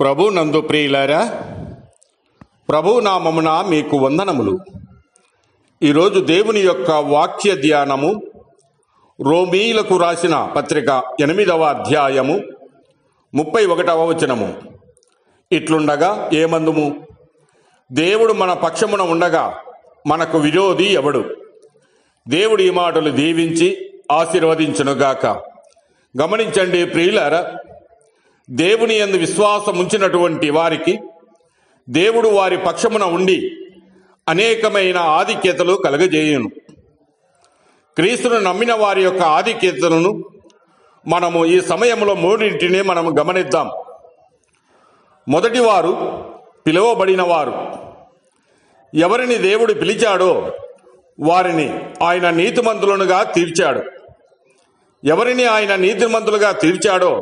ప్రభు నందు ప్రియులారా, ప్రభు నామమున మీకు వందనములు. ఈరోజు దేవుని యొక్క వాక్య ధ్యానము రోమీయులకు రాసిన పత్రిక 8వ అధ్యాయము 31వ వచనము. ఇట్లుండగా ఏమందుము? దేవుడు మన పక్షమున ఉండగా మనకు విరోధి ఎవడు? దేవుడు ఈ మాటలు దీవించి ఆశీర్వదించునుగాక. గమనించండి ప్రియులారా, దేవుని యందు విశ్వాసం ఉంచినటువంటి వారికి దేవుడు వారి పక్షమున ఉండి అనేకమైన ఆధిక్యతలు కలగజేయును. క్రీస్తును నమ్మిన వారి యొక్క ఆధిక్యతలను మనము ఈ సమయంలో మూడింటిని మనము గమనిద్దాం. మొదటివారు పిలువబడిన వారు. ఎవరిని దేవుడు పిలిచాడో వారిని ఆయన నీతిమంతులనుగా తీర్చాడు. ఎవరిని ఆయన నీతిమంతులుగా తీర్చాడో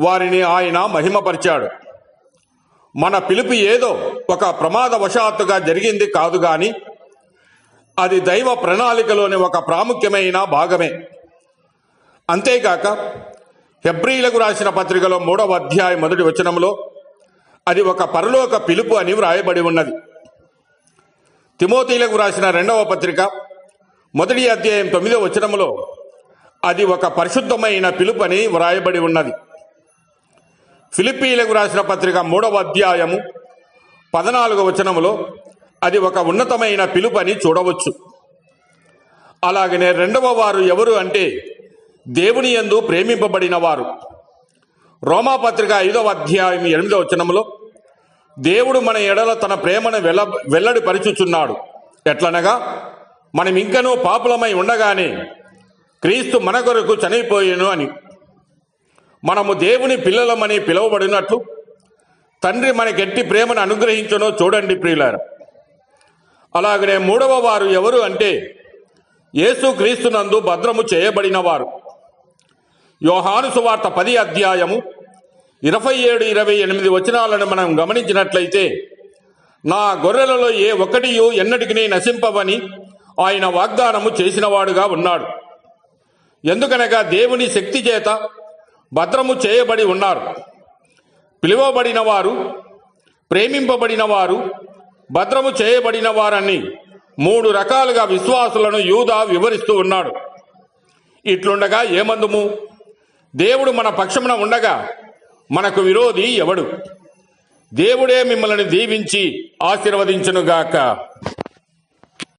వారిని ఆయన మహిమపరిచాడు. మన పిలుపు ఏదో ఒక ప్రమాదవశాత్తుగా జరిగింది కాదు గాని అది దైవ ప్రణాళికలోని ఒక ప్రాముఖ్యమైన భాగమే. అంతేకాక హెబ్రీయులకు రాసిన పత్రికలో 3వ అధ్యాయం 1వ వచనంలో అది ఒక పరలోక పిలుపు అని వ్రాయబడి ఉన్నది. తిమోతీయులకు రాసిన 2వ పత్రిక 1వ అధ్యాయం 9వ వచనంలో అది ఒక పరిశుద్ధమైన పిలుపు అని వ్రాయబడి ఉన్నది. ఫిలిప్పీయులకు రాసిన పత్రిక 3వ అధ్యాయము 14వ వచనములో అది ఒక ఉన్నతమైన పిలుపు అని చూడవచ్చు. అలాగనే రెండవ వారు ఎవరు అంటే దేవుని యందు ప్రేమింపబడిన వారు. రోమాపత్రిక 5వ అధ్యాయం 8వ వచనములో దేవుడు మన ఎడల తన ప్రేమను వెల్లడిపరుచుచున్నాడు. ఎట్లనగా మనం ఇంకనూ పాపులమై ఉండగానే క్రీస్తు మన కొరకు చనిపోయేను అని. మనము దేవుని పిల్లలమని పిలువబడినట్లు తండ్రి మనకెట్టి ప్రేమను అనుగ్రహించనో చూడండి ప్రియులారా. అలాగనే మూడవ వారు ఎవరు అంటే యేసు క్రీస్తునందు భద్రము చేయబడిన వారు. యోహాను సువార్త 10వ అధ్యాయము 27, 28 వచనాలను మనం గమనించినట్లయితే, నా గొర్రెలలో ఏ ఒక్కటియు ఎన్నటికి నశింపవని ఆయన వాగ్దానము చేసినవాడుగా ఉన్నాడు. ఎందుకనగా దేవుని శక్తి చేత భద్రము చేయబడి ఉన్నారు. పిలువబడిన వారు, ప్రేమింపబడిన వారు, భద్రము చేయబడిన వారని 3 రకాలుగా విశ్వాసులను యూదా వివరిస్తూ ఉన్నాడు. ఇట్లుండగా ఏమందుము? దేవుడు మన పక్షమున ఉండగా మనకు విరోధి ఎవడు? దేవుడే మిమ్మల్ని దీవించి ఆశీర్వదించునుగాక.